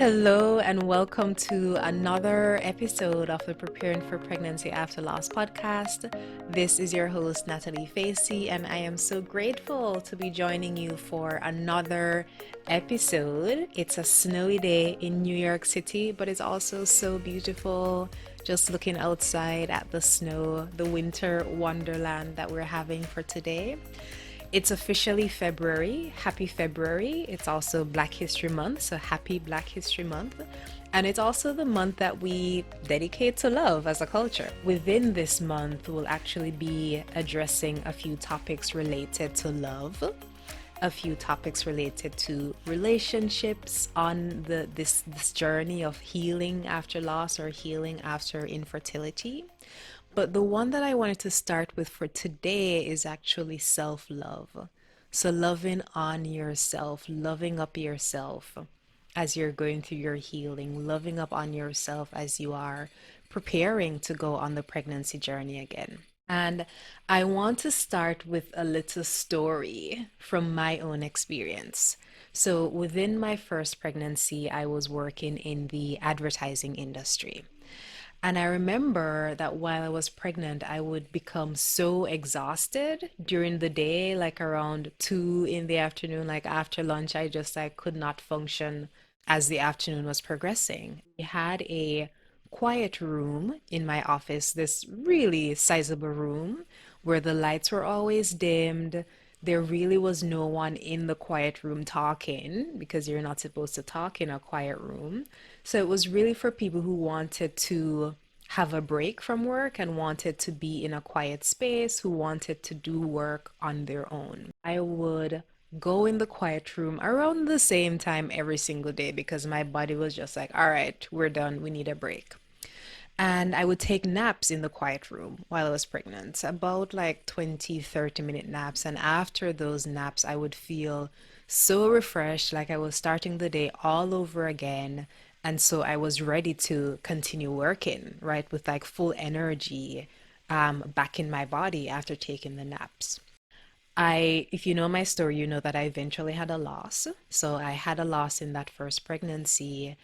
Hello, and welcome to another episode of the Preparing for Pregnancy After Loss podcast. This is your host, Natalie Facey, and I am so grateful to be joining you for another episode. It's a snowy day in New York City, but it's also so beautiful just looking outside at the snow, the winter wonderland that we're having for today. It's officially February. Happy February. It's also Black History Month, so happy Black History Month. And it's also the month that we dedicate to love as a culture. Within this month, we'll actually be addressing a few topics related to love, a few topics related to relationships on this journey of healing after loss or healing after infertility. But the one that I wanted to start with for today is actually self-love. So loving on yourself, loving up yourself as you're going through your healing, loving up on yourself as you are preparing to go on the pregnancy journey again. And I want to start with a little story from my own experience. So within my first pregnancy, I was working in the advertising industry. And I remember that while I was pregnant, I would become so exhausted during the day, like around 2 in the afternoon, like after lunch, I could not function as the afternoon was progressing. We had a quiet room in my office, this really sizable room where the lights were always dimmed. There really was no one in the quiet room talking because you're not supposed to talk in a quiet room. So it was really for people who wanted to have a break from work and wanted to be in a quiet space, who wanted to do work on their own. I would go in the quiet room around the same time every single day because my body was just like, all right, we're done, we need a break. And I would take naps in the quiet room while I was pregnant, about like 20, 30-minute naps. And after those naps, I would feel so refreshed, like I was starting the day all over again. And so I was ready to continue working, right, with like full energy back in my body after taking the naps. If you know my story, you know that I eventually had a loss. So I had a loss in that first pregnancy.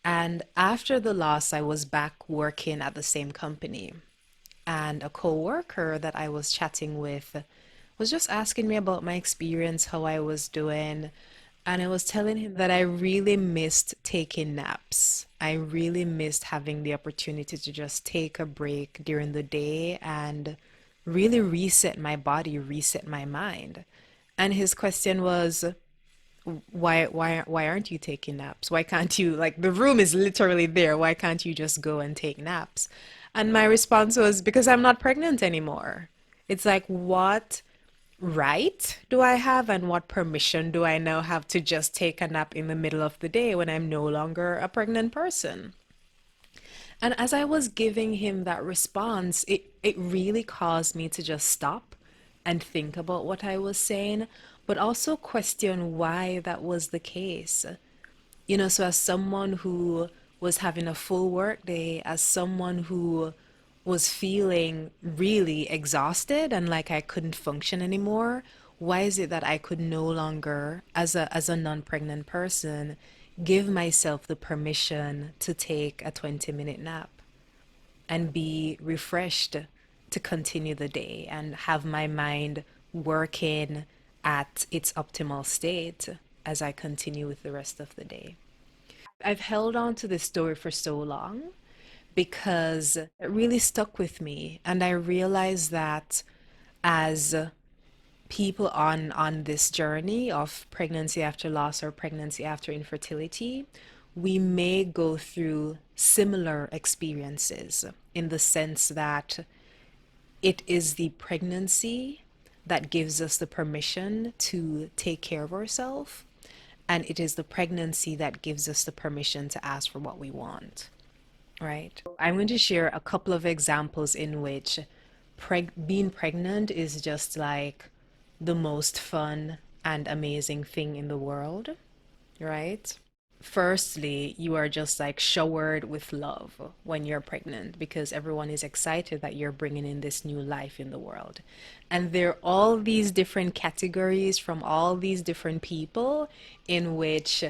And after the loss, I was back working at the same company. And a coworker that I was chatting with was just asking me about my experience, how I was doing. And I was telling him that I really missed taking naps. I really missed having the opportunity to just take a break during the day and really reset my body, reset my mind. And his question was, why aren't you taking naps? Why can't you, like, the room is literally there. Why can't you just go and take naps? And my response was, because I'm not pregnant anymore. It's like, what right do I have and what permission do I now have to just take a nap in the middle of the day when I'm no longer a pregnant person? And as I was giving him that response, it really caused me to just stop and think about what I was saying, but also question why that was the case. So as someone who was having a full work day, as someone who was feeling really exhausted and like I couldn't function anymore, why is it that I could no longer, as a non-pregnant person, give myself the permission to take a 20-minute nap and be refreshed to continue the day and have my mind working at its optimal state as I continue with the rest of the day? I've held on to this story for so long because it really stuck with me. And I realized that as people on this journey of pregnancy after loss or pregnancy after infertility, we may go through similar experiences in the sense that it is the pregnancy that gives us the permission to take care of ourselves, and it is the pregnancy that gives us the permission to ask for what we want. Right. I'm going to share a couple of examples in which being pregnant is just like the most fun and amazing thing in the world, right? Firstly, you are just like showered with love when you're pregnant because everyone is excited that you're bringing in this new life in the world. And there are all these different categories from all these different people in which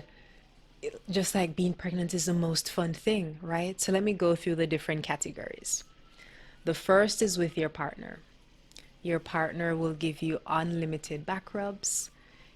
just like being pregnant is the most fun thing, right? So let me go through the different categories. The first is with your partner. Your partner will give you unlimited back rubs.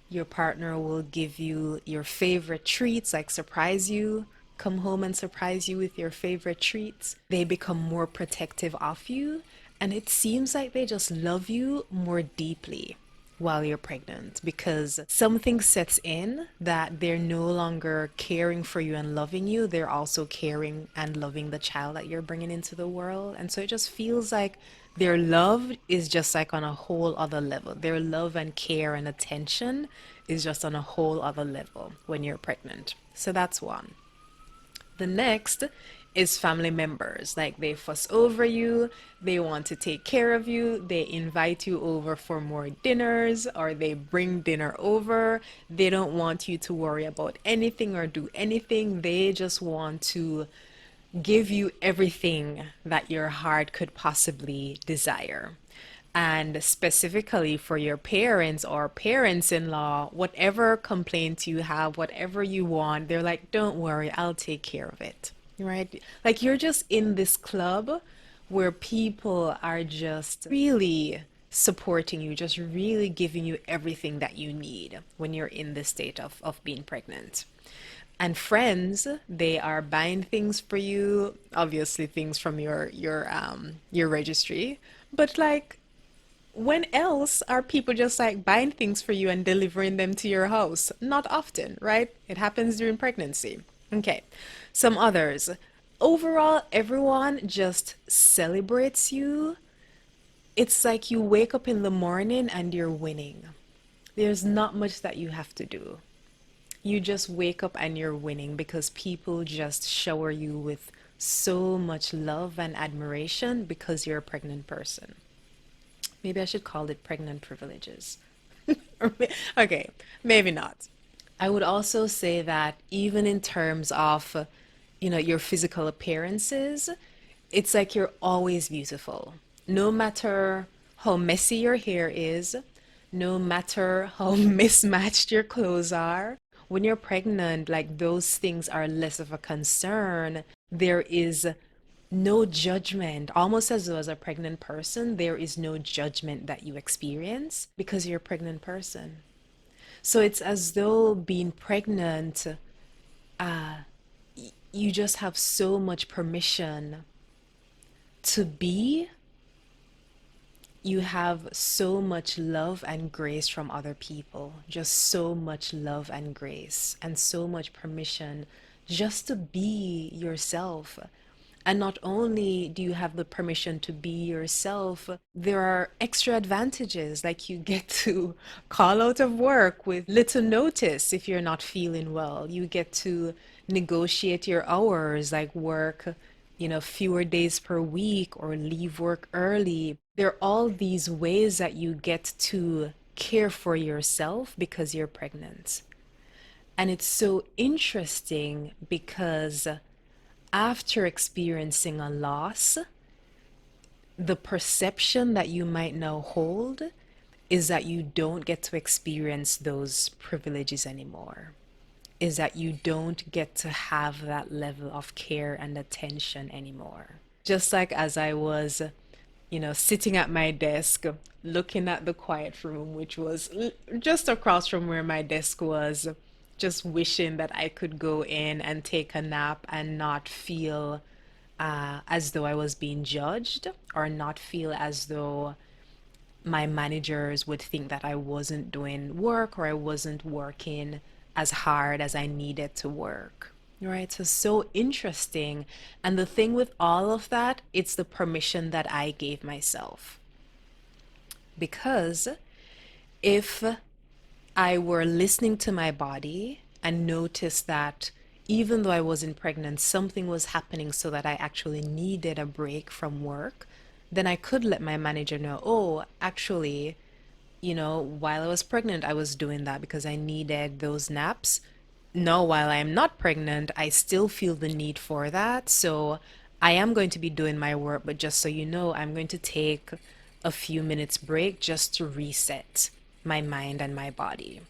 Your partner will give you your favorite treats, like surprise you, come home and surprise you with your favorite treats. They become more protective of you, and it seems like they just love you more deeply while you're pregnant because something sets in that they're no longer caring for you and loving you. They're also caring and loving the child that you're bringing into the world. And so it just feels like their love is just like on a whole other level. Their love and care and attention is just on a whole other level when you're pregnant. So that's one. The next is family members. Like they fuss over you, they want to take care of you, they invite you over for more dinners, or they bring dinner over. They don't want you to worry about anything or do anything. They just want to give you everything that your heart could possibly desire. And specifically for your parents or parents in law, whatever complaints you have, whatever you want, they're like, don't worry, I'll take care of it. Right? Like you're just in this club where people are just really supporting you, just really giving you everything that you need when you're in this state of being pregnant. And friends, they are buying things for you, obviously things from your registry, but like when else are people just like buying things for you and delivering them to your house? Not often, right? It happens during pregnancy. Okay. Some others. Overall, everyone just celebrates you. It's like you wake up in the morning and you're winning. There's not much that you have to do. You just wake up and you're winning because people just shower you with so much love and admiration because you're a pregnant person. Maybe I should call it pregnant privileges. Okay, maybe not. I would also say that even in terms of, your physical appearances, it's like you're always beautiful. No matter how messy your hair is, no matter how mismatched your clothes are, when you're pregnant, like those things are less of a concern. There is no judgment, almost as though as a pregnant person, there is no judgment that you experience because you're a pregnant person. So it's as though being pregnant, you just have so much permission to be. You have so much love and grace from other people, just so much love and grace, and so much permission just to be yourself. And not only do you have the permission to be yourself, there are extra advantages, like you get to call out of work with little notice if you're not feeling well. You get to negotiate your hours, like work, fewer days per week or leave work early. There are all these ways that you get to care for yourself because you're pregnant. And it's so interesting because after experiencing a loss, the perception that you might now hold is that you don't get to experience those privileges anymore. Is that you don't get to have that level of care and attention anymore. Just like as I was, sitting at my desk, looking at the quiet room, which was just across from where my desk was, just wishing that I could go in and take a nap and not feel as though I was being judged or not feel as though my managers would think that I wasn't doing work or I wasn't working as hard as I needed to work. Right? So interesting. And the thing with all of that, it's the permission that I gave myself. Because if I were listening to my body and noticed that even though I wasn't pregnant, something was happening so that I actually needed a break from work, then I could let my manager know, oh, actually, while I was pregnant, I was doing that because I needed those naps. No, while I am not pregnant, I still feel the need for that. So I am going to be doing my work, but just so you know, I'm going to take a few minutes break just to reset my mind and my body.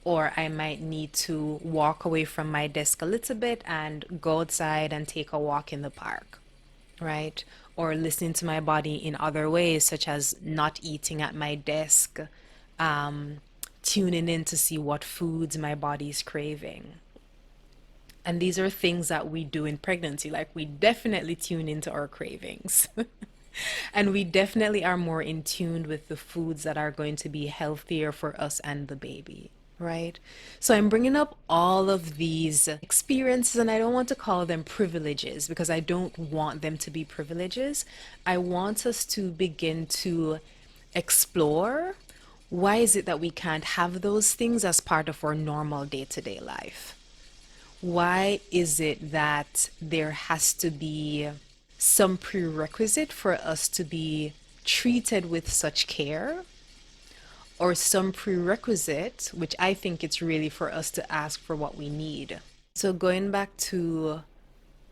or I might need to walk away from my desk a little bit and go outside and take a walk in the park, right? Or listening to my body in other ways, such as not eating at my desk, um, tuning in to see what foods my body's craving. And these are things that we do in pregnancy. Like we definitely tune into our cravings. And we definitely are more in tune with the foods that are going to be healthier for us and the baby, right? So I'm bringing up all of these experiences, and I don't want to call them privileges because I don't want them to be privileges. I want us to begin to explore why is it that we can't have those things as part of our normal day-to-day life? Why is it that there has to be some prerequisite for us to be treated with such care, or some prerequisite, which I think it's really for us to ask for what we need? So, going back to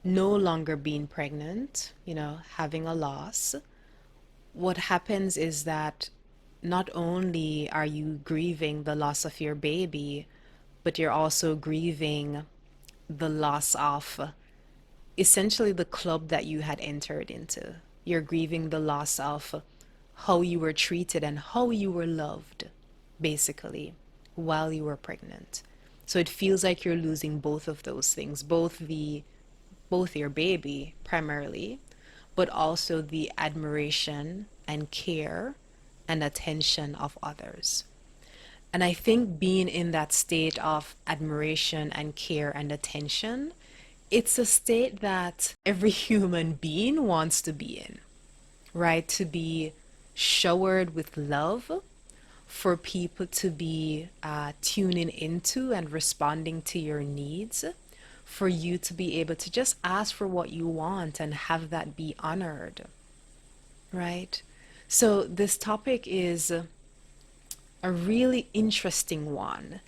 no longer being pregnant, having a loss, what happens is that not only are you grieving the loss of your baby, but you're also grieving the loss of essentially the club that you had entered into. You're grieving the loss of how you were treated and how you were loved, basically, while you were pregnant. So it feels like you're losing both of those things, both your baby primarily, but also the admiration and care and attention of others. And I think being in that state of admiration and care and attention, it's a state that every human being wants to be in, right? To be showered with love, for people to be tuning into and responding to your needs, for you to be able to just ask for what you want and have that be honored, right? So, this topic is a really interesting one.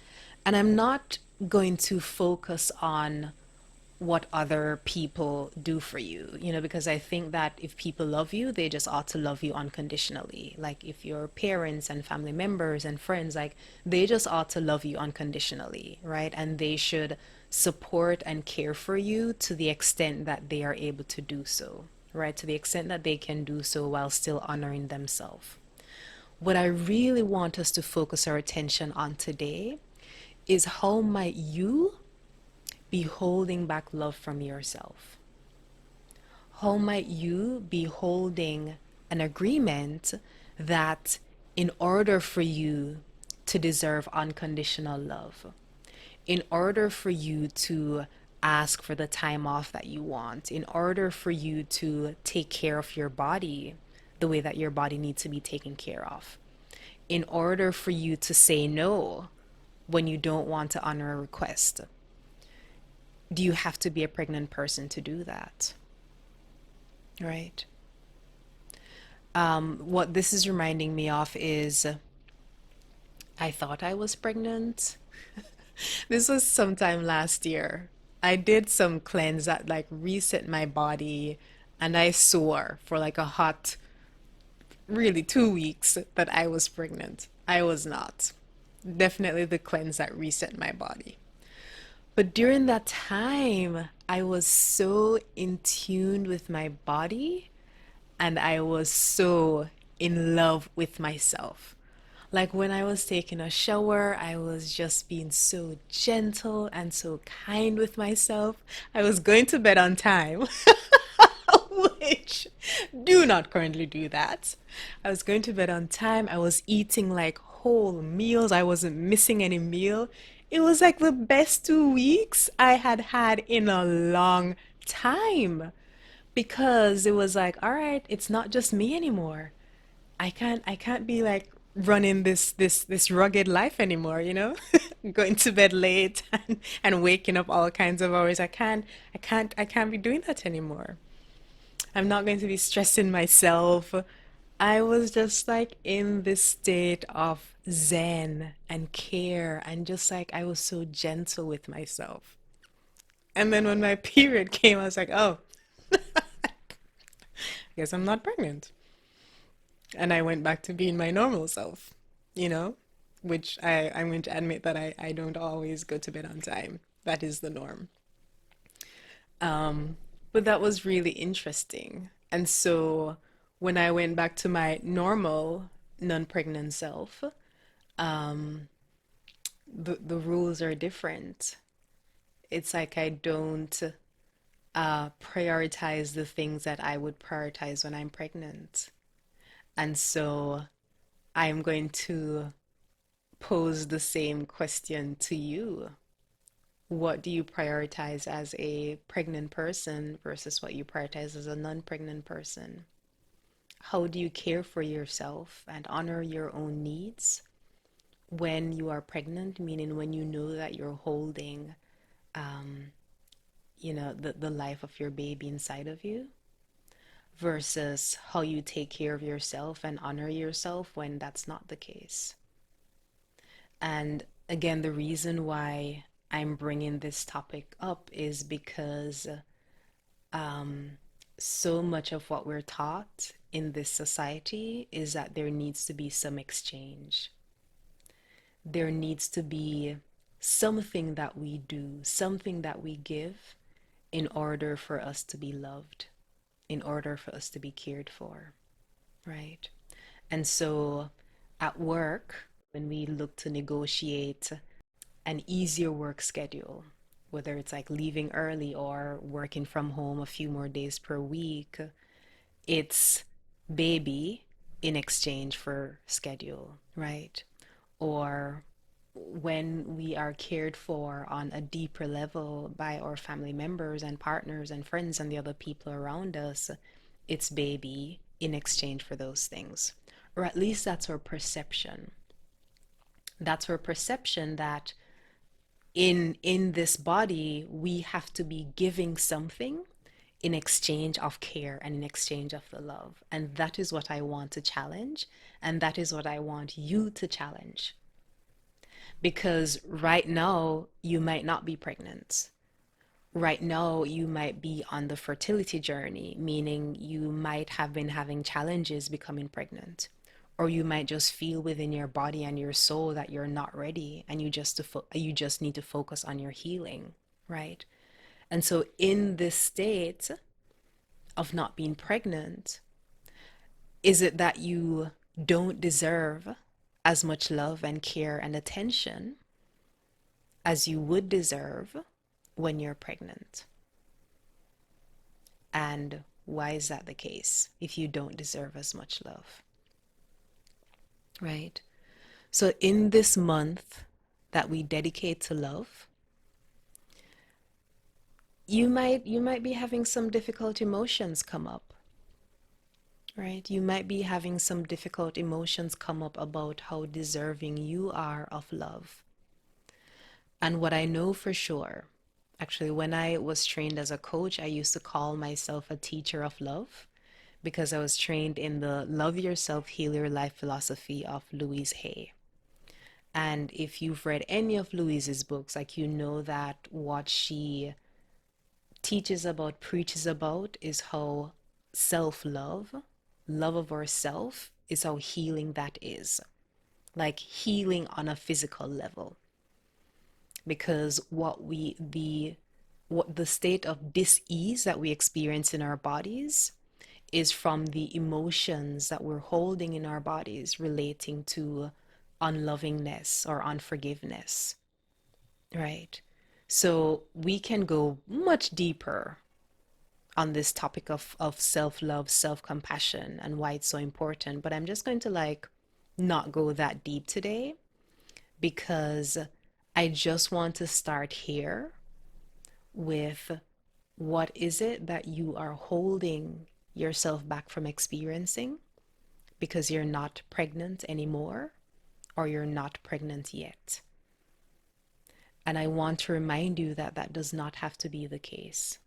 And I'm not going to focus on what other people do for you, because I think that if people love you, they just ought to love you unconditionally. Like if your parents and family members and friends, like they just ought to love you unconditionally, right? And they should support and care for you to the extent that they are able to do so, right? To the extent that they can do so while still honoring themselves. What I really want us to focus our attention on today is how might you be holding back love from yourself? How might you be holding an agreement that in order for you to deserve unconditional love, in order for you to ask for the time off that you want, in order for you to take care of your body the way that your body needs to be taken care of, in order for you to say no when you don't want to honor a request, do you have to be a pregnant person to do that? Right? What this is reminding me of is I thought I was pregnant. This was sometime last year. I did some cleanse that like reset my body, and I swore for like a hot, really 2 weeks that I was pregnant. I was not. Definitely the cleanse that reset my body. But during that time, I was so in tune with my body and I was so in love with myself. Like when I was taking a shower, I was just being so gentle and so kind with myself. I was going to bed on time, which do not currently do that. I was going to bed on time. I was eating like whole meals. I wasn't missing any meal. It was like the best 2 weeks I had had in a long time because it was like, all right, it's not just me anymore. I can't be like running this rugged life anymore, going to bed late and waking up all kinds of hours. I can't be doing that anymore. I'm not going to be stressing myself. I was just like in this state of zen and care and just like I was so gentle with myself. And then when my period came, I was like, oh, I guess I'm not pregnant. And I went back to being my normal self, you know? which I'm going to admit that I don't always go to bed on time. That is the norm. Um, but that was really interesting. And so when I went back to my normal non-pregnant self, um, the rules are different. It's like I don't prioritize the things that I would prioritize when I'm pregnant. And so I am going to pose the same question to you. What do you prioritize as a pregnant person versus what you prioritize as a non-pregnant person? How do you care for yourself and honor your own needs when you are pregnant, meaning when you know that you're holding, um, the life of your baby inside of you, versus how you take care of yourself and honor yourself when that's not the case. And again, the reason why I'm bringing this topic up is because um, so much of what we're taught in this society is that there needs to be some exchange. There needs to be something that we do, something that we give in order for us to be loved, in order for us to be cared for, right? And so at work, when we look to negotiate an easier work schedule, whether it's like leaving early or working from home a few more days per week, it's baby in exchange for schedule, right? Or when we are cared for on a deeper level by our family members and partners and friends and the other people around us, it's baby in exchange for those things. Or at least that's our perception. That's our perception that in this body we have to be giving something in exchange of care and in exchange of the love. And that is what I want to challenge. And that is what I want you to challenge. Because right now, you might not be pregnant. Right now, you might be on the fertility journey, meaning you might have been having challenges becoming pregnant. Or you might just feel within your body and your soul that you're not ready and you just need to focus on your healing, right? And so in this state of not being pregnant, is it that you don't deserve as much love and care and attention as you would deserve when you're pregnant? And why is that the case if you don't deserve as much love? Right? So, in this month that we dedicate to love, you might be having some difficult emotions come up, right? You might be having some difficult emotions come up about how deserving you are of love. And what I know for sure, actually, when I was trained as a coach, I used to call myself a teacher of love because I was trained in the Love Yourself, Heal Your Life philosophy of Louise Hay. And if you've read any of Louise's books, like you know that what she teaches about, preaches about, is how self-love, love of ourself, is how healing that is. Like healing on a physical level. Because what the state of dis-ease that we experience in our bodies is from the emotions that we're holding in our bodies relating to unlovingness or unforgiveness, right? So we can go much deeper on this topic of self-love, self-compassion, and why it's so important. But I'm just going to like not go that deep today because I just want to start here with what is it that you are holding yourself back from experiencing because you're not pregnant anymore or you're not pregnant yet. And I want to remind you that that does not have to be the case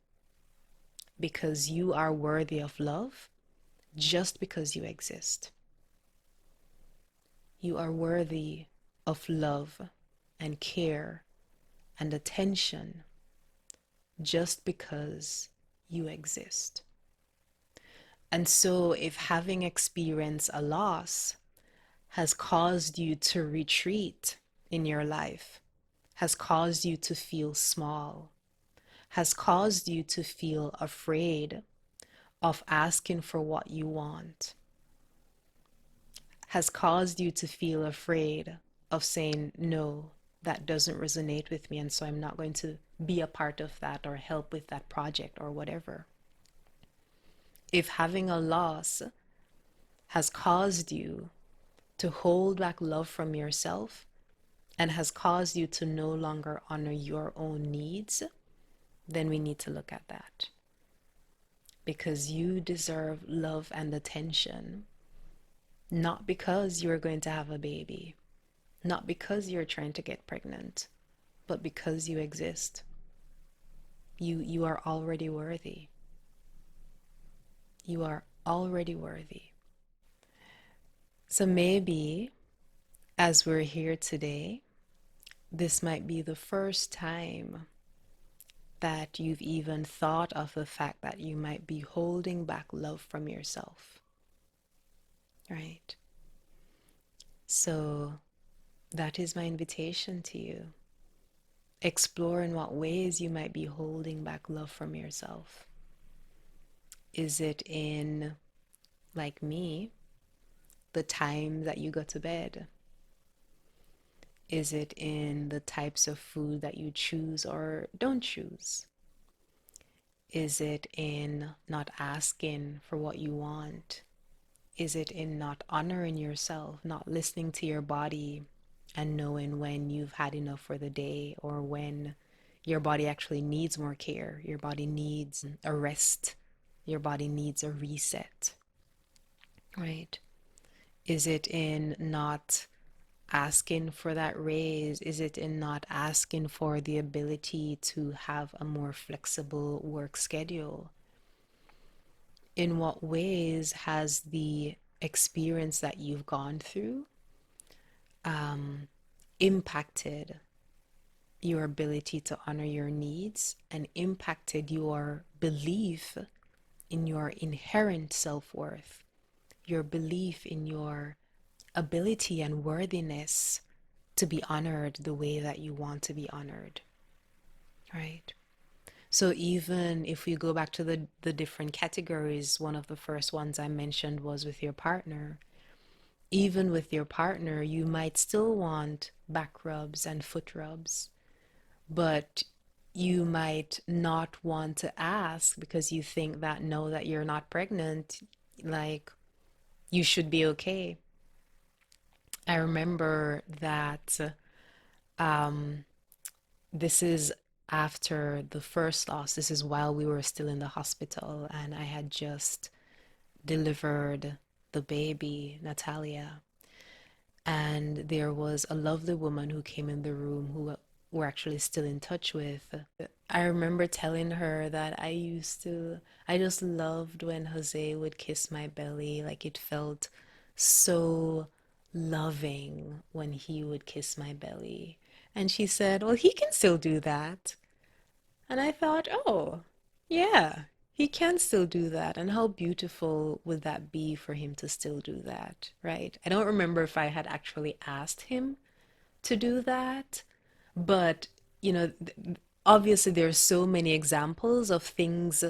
because you are worthy of love just because you exist. You are worthy of love and care and attention just because you exist. And so if having experienced a loss has caused you to retreat in your life, has caused you to feel small, has caused you to feel afraid of asking for what you want, has caused you to feel afraid of saying, no, that doesn't resonate with me, and so I'm not going to be a part of that or help with that project or whatever. If having a loss has caused you to hold back love from yourself and has caused you to no longer honor your own needs, then we need to look at that. Because you deserve love and attention, not because you're going to have a baby, not because you're trying to get pregnant, but because you exist. You are already worthy. You are already worthy. So maybe as we're here today, this might be the first time that you've even thought of the fact that you might be holding back love from yourself, right? So that is my invitation to you. Explore in what ways you might be holding back love from yourself. Is it in, like me, the time that you go to bed? Is it in the types of food that you choose or don't choose? Is it in not asking for what you want? Is it in not honoring yourself, not listening to your body and knowing when you've had enough for the day or when your body actually needs more care? Your body needs a rest. Your body needs a reset, right? Is it in not asking for that raise? Is it in not asking for the ability to have a more flexible work schedule? In what ways has the experience that you've gone through impacted your ability to honor your needs and impacted your belief in your inherent self-worth, your belief in your ability and worthiness to be honored the way that you want to be honored, right? So even if we go back to the different categories, one of the first ones I mentioned was with your partner. Even with your partner, you might still want back rubs and foot rubs, but you might not want to ask because you think that no, that you're not pregnant, like you should be okay. I remember that this is after the first loss. This is while we were still in the hospital, and I had just delivered the baby, Natalia. And there was a lovely woman who came in the room who we're actually still in touch with. I remember telling her that I just loved when Jose would kiss my belly. Like it felt so loving when he would kiss my belly. And she said, well, he can still do that. And I thought, oh, yeah, he can still do that. And how beautiful would that be for him to still do that, right? I don't remember if I had actually asked him to do that, but you know, obviously there's so many examples of things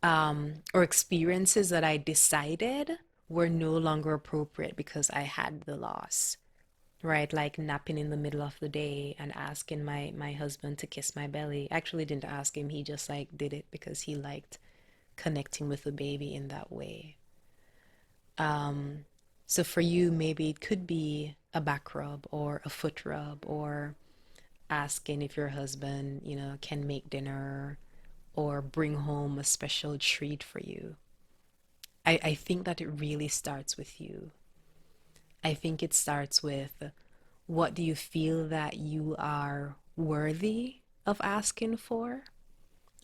or experiences that I decided were no longer appropriate because I had the loss, right? Like napping in the middle of the day and asking my husband to kiss my belly. I actually didn't ask him. He just like did it because he liked connecting with the baby in that way. So for you, maybe it could be a back rub or a foot rub or asking if your husband, can make dinner or bring home a special treat for you. I think that it really starts with you. I think it starts with what do you feel that you are worthy of asking for?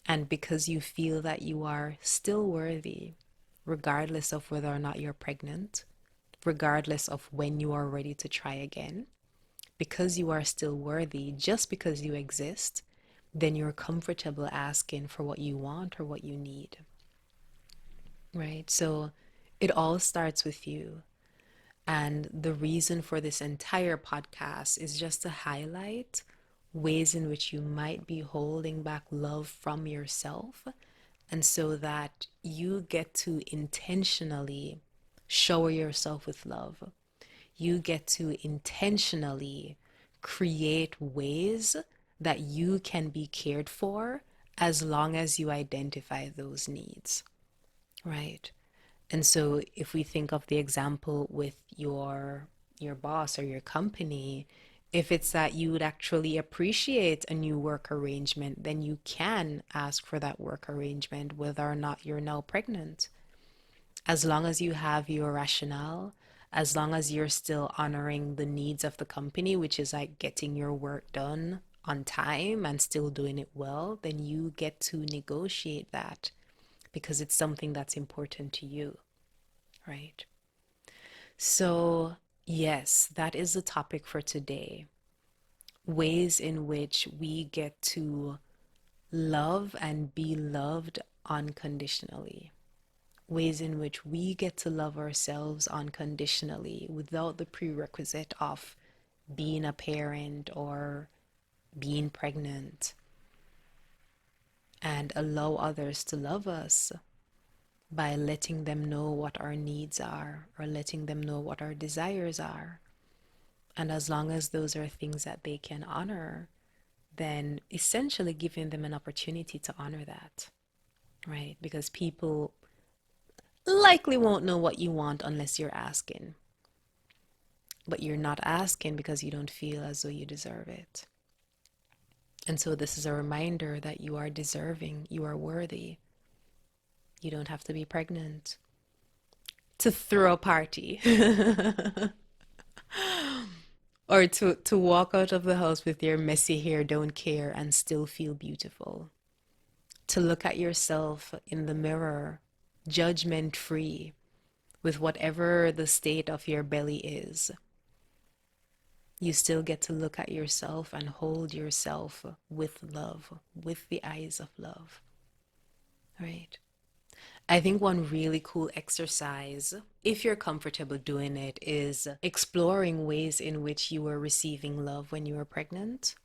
And because you feel that you are still worthy, regardless of whether or not you're pregnant, regardless of when you are ready to try again, because you are still worthy, just because you exist, then you're comfortable asking for what you want or what you need, right? So it all starts with you. And the reason for this entire podcast is just to highlight ways in which you might be holding back love from yourself, and so that you get to intentionally shower yourself with love. You get to intentionally create ways that you can be cared for as long as you identify those needs, right? And so if we think of the example with your boss or your company, if it's that you would actually appreciate a new work arrangement, then you can ask for that work arrangement whether or not you're now pregnant. As long as you have your rationale, as long as you're still honoring the needs of the company, which is like getting your work done on time and still doing it well, then you get to negotiate that because it's something that's important to you, right? So, yes, that is the topic for today. Ways in which we get to love and be loved unconditionally. Ways in which we get to love ourselves unconditionally without the prerequisite of being a parent or being pregnant, and allow others to love us by letting them know what our needs are or letting them know what our desires are. And as long as those are things that they can honor, then essentially giving them an opportunity to honor that, right? Because people likely won't know what you want unless you're asking. But you're not asking because you don't feel as though you deserve it. And so this is a reminder that you are deserving, you are worthy. You don't have to be pregnant to throw a party or to walk out of the house with your messy hair, don't care, and still feel beautiful. To look at yourself in the mirror, judgment free, with whatever the state of your belly is. You still get to look at yourself and hold yourself with love, with the eyes of love, right? I think one really cool exercise, if you're comfortable doing it, is exploring ways in which you were receiving love when you were pregnant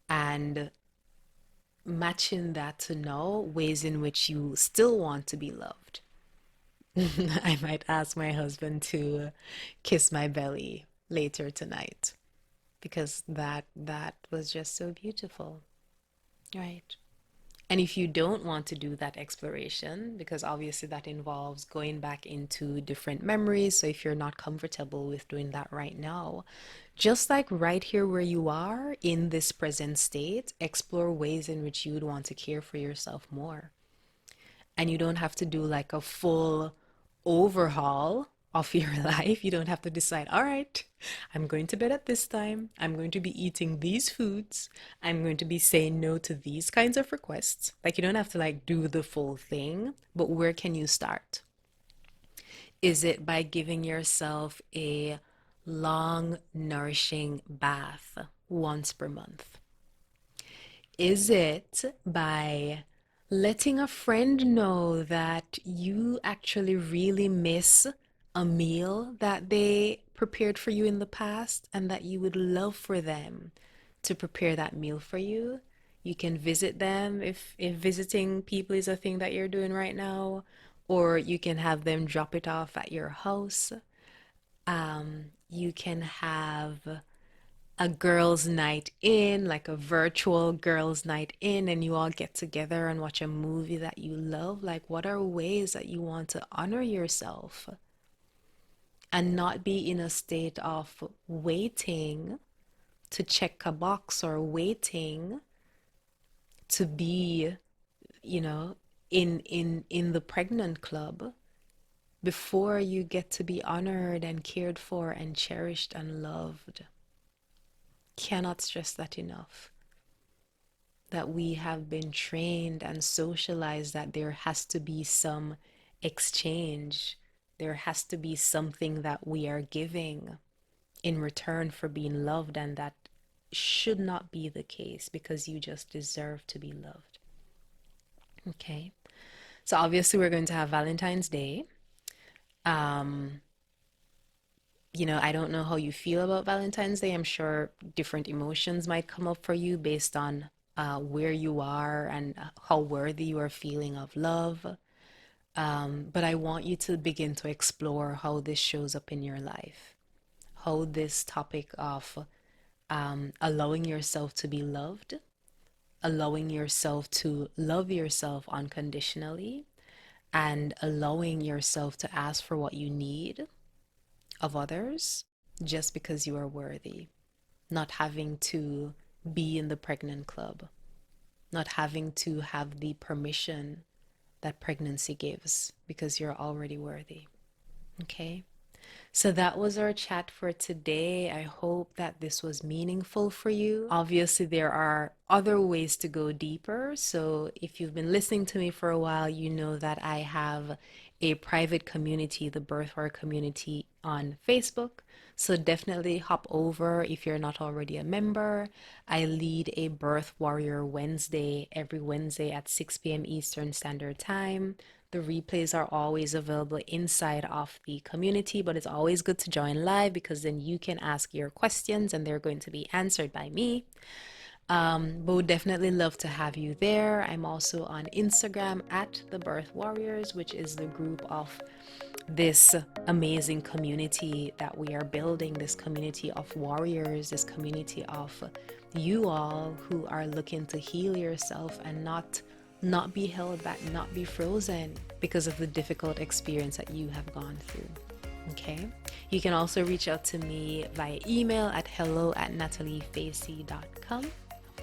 and matching that to now ways in which you still want to be loved. I might ask my husband to kiss my belly later tonight because that was just so beautiful, right? And if you don't want to do that exploration, because obviously that involves going back into different memories, so if you're not comfortable with doing that right now, just like right here where you are in this present state, explore ways in which you would want to care for yourself more. And you don't have to do like a full overhaul of your life. You don't have to decide, all right, I'm going to bed at this time. I'm going to be eating these foods. I'm going to be saying no to these kinds of requests. Like, you don't have to like do the full thing, but where can you start? Is it by giving yourself a long, nourishing bath once per month? Is it by letting a friend know that you actually really miss a meal that they prepared for you in the past and that you would love for them to prepare that meal for you? You can visit them if visiting people is a thing that you're doing right now, or you can have them drop it off at your house. You can have a girls' night in, like a virtual girls' night in, and you all get together and watch a movie that you love. Like, what are ways that you want to honor yourself and not be in a state of waiting to check a box or waiting to be, you know, in the pregnant club before you get to be honored and cared for and cherished and loved? Cannot stress that enough. That we have been trained and socialized that there has to be some exchange. There has to be something that we are giving in return for being loved, and that should not be the case because you just deserve to be loved. Okay. So obviously we're going to have Valentine's Day. Um, I don't know how you feel about Valentine's Day. I'm sure different emotions might come up for you based on where you are and how worthy you are feeling of love. But I want you to begin to explore how this shows up in your life, how this topic of allowing yourself to be loved, allowing yourself to love yourself unconditionally, and allowing yourself to ask for what you need of others just because you are worthy, not having to be in the pregnant club, not having to have the permission that pregnancy gives because you're already worthy. Okay? So that was our chat for today. I hope that this was meaningful for you. Obviously, there are other ways to go deeper. So if you've been listening to me for a while, you know that I have a private community, the Birthware community on Facebook. So definitely hop over if you're not already a member. I lead a Birth Warrior Wednesday every Wednesday at 6 p.m. Eastern Standard Time. The replays are always available inside of the community, but it's always good to join live because then you can ask your questions and they're going to be answered by me. But would definitely love to have you there. I'm also on Instagram at the Birth Warriors, which is the group of this amazing community that we are building, this community of warriors, this community of you all who are looking to heal yourself and not be held back, not be frozen because of the difficult experience that you have gone through. Okay. You can also reach out to me via email at hello@nataliefacey.com,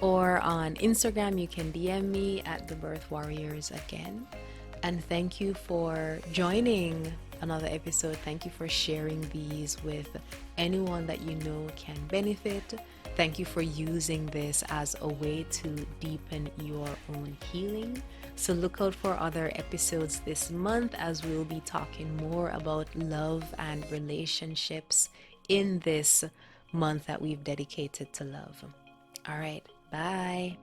or on Instagram you can DM me at the Birth Warriors again. And thank you for joining another episode. Thank you for sharing these with anyone that you know can benefit. Thank you for using this as a way to deepen your own healing. So look out for other episodes this month as we'll be talking more about love and relationships in this month that we've dedicated to love. All right, bye.